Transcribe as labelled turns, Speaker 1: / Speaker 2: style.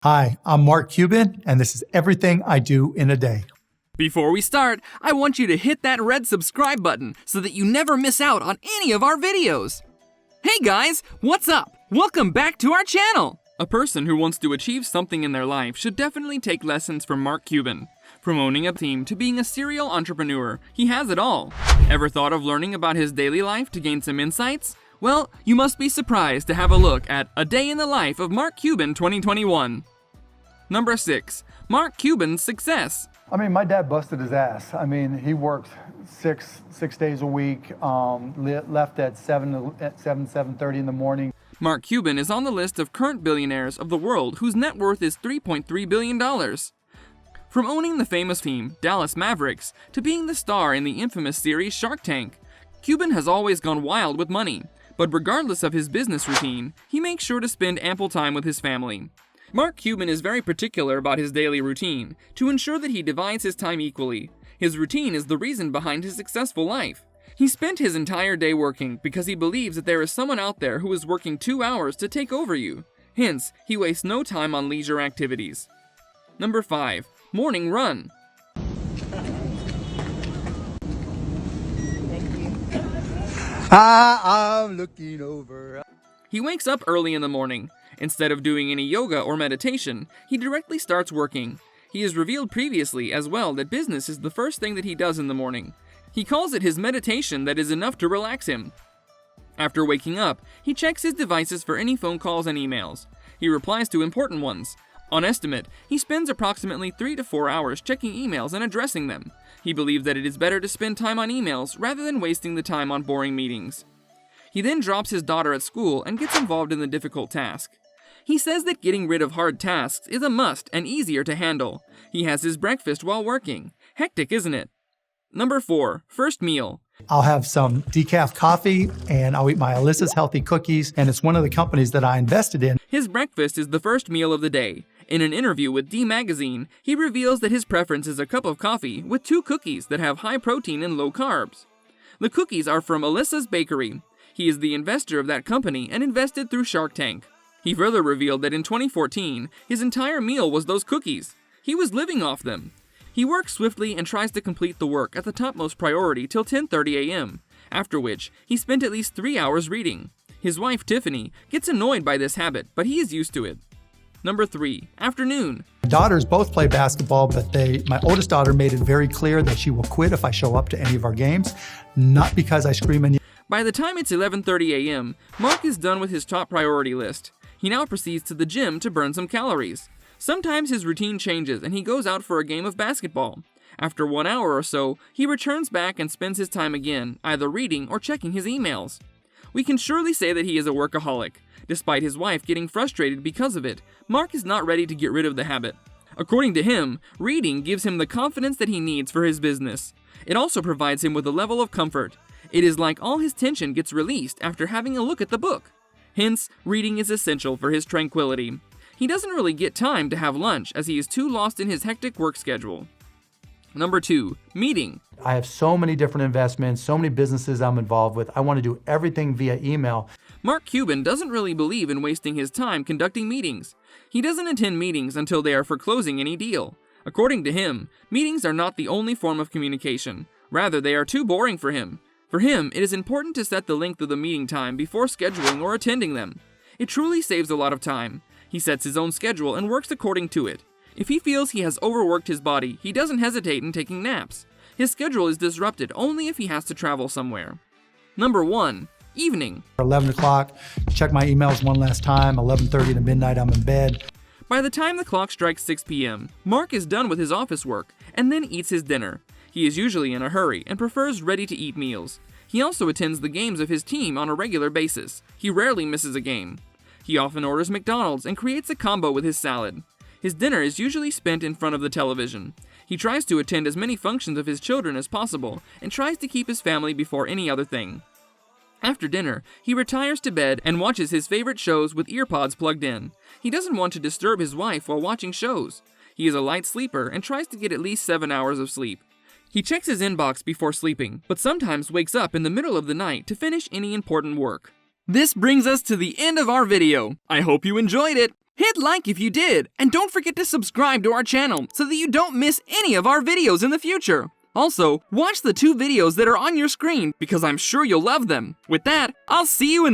Speaker 1: Hi, I'm Mark Cuban, and this is everything I do in a day.
Speaker 2: Before we start, I want you to hit that red subscribe button so that you never miss out on any of our videos. Hey guys, what's up? Welcome back to our channel! A person who wants to achieve something in their life should definitely take lessons from Mark Cuban. From owning a team to being a serial entrepreneur, he has it all. Ever thought of learning about his daily life to gain some insights? Well, you must be surprised to have a look at A Day in the Life of Mark Cuban 2021. Number 6. Mark Cuban's success.
Speaker 3: My dad busted his ass. He worked six days a week, left at 7:30 in the morning.
Speaker 2: Mark Cuban is on the list of current billionaires of the world whose net worth is $3.3 billion. From owning the famous team, Dallas Mavericks, to being the star in the infamous series Shark Tank, Cuban has always gone wild with money. But regardless of his business routine, he makes sure to spend ample time with his family. Mark Cuban is very particular about his daily routine to ensure that he divides his time equally. His routine is the reason behind his successful life. He spent his entire day working because he believes that there is someone out there who is working 2 hours to take over you. Hence, he wastes no time on leisure activities. Number 5. Morning run.
Speaker 3: I'm looking over.
Speaker 2: He wakes up early in the morning. Instead of doing any yoga or meditation, he directly starts working. He has revealed previously as well that business is the first thing that he does in the morning. He calls it his meditation that is enough to relax him. After waking up, he checks his devices for any phone calls and emails. He replies to important ones. On estimate, he spends approximately 3 to 4 hours checking emails and addressing them. He believes that it is better to spend time on emails rather than wasting the time on boring meetings. He then drops his daughter at school and gets involved in the difficult task. He says that getting rid of hard tasks is a must and easier to handle. He has his breakfast while working. Hectic, isn't it? Number 4. First meal.
Speaker 1: I'll have some decaf coffee, and I'll eat my Alyssa's healthy cookies, and it's one of the companies that I invested in.
Speaker 2: His breakfast is the first meal of the day. In an interview with D Magazine, he reveals that his preference is a cup of coffee with 2 cookies that have high protein and low carbs. The cookies are from Alyssa's Bakery. He is the investor of that company and invested through Shark Tank. He further revealed that in 2014, his entire meal was those cookies. He was living off them. He works swiftly and tries to complete the work at the topmost priority till 10:30 a.m., after which he spent at least 3 hours reading. His wife, Tiffany, gets annoyed by this habit, but he is used to it. Number 3. Afternoon.
Speaker 1: My daughters both play basketball, but my oldest daughter made it very clear that she will quit if I show up to any of our games, not because I scream and yell.
Speaker 2: By the time it's 11:30 a.m., Mark is done with his top priority list. He now proceeds to the gym to burn some calories. Sometimes his routine changes and he goes out for a game of basketball. After 1 hour or so, he returns back and spends his time again, either reading or checking his emails. We can surely say that he is a workaholic. Despite his wife getting frustrated because of it, Mark is not ready to get rid of the habit. According to him, reading gives him the confidence that he needs for his business. It also provides him with a level of comfort. It is like all his tension gets released after having a look at the book. Hence, reading is essential for his tranquility. He doesn't really get time to have lunch as he is too lost in his hectic work schedule. Number 2. Meeting.
Speaker 4: I have so many different investments, so many businesses I'm involved with. I want to do everything via email.
Speaker 2: Mark Cuban doesn't really believe in wasting his time conducting meetings. He doesn't attend meetings until they are for closing any deal. According to him, meetings are not the only form of communication. Rather, they are too boring for him. For him, it is important to set the length of the meeting time before scheduling or attending them. It truly saves a lot of time. He sets his own schedule and works according to it. If he feels he has overworked his body, he doesn't hesitate in taking naps. His schedule is disrupted only if he has to travel somewhere. Number 1. Evening.
Speaker 1: 11 o'clock, check my emails one last time. 11:30 to midnight, I'm in bed.
Speaker 2: By the time the clock strikes 6 p.m., Mark is done with his office work and then eats his dinner. He is usually in a hurry and prefers ready-to-eat meals. He also attends the games of his team on a regular basis. He rarely misses a game. He often orders McDonald's and creates a combo with his salad. His dinner is usually spent in front of the television. He tries to attend as many functions of his children as possible and tries to keep his family before any other thing. After dinner, he retires to bed and watches his favorite shows with earpods plugged in. He doesn't want to disturb his wife while watching shows. He is a light sleeper and tries to get at least 7 hours of sleep. He checks his inbox before sleeping, but sometimes wakes up in the middle of the night to finish any important work. This brings us to the end of our video. I hope you enjoyed it. Hit like if you did, and don't forget to subscribe to our channel so that you don't miss any of our videos in the future. Also, watch the 2 videos that are on your screen because I'm sure you'll love them. With that, I'll see you in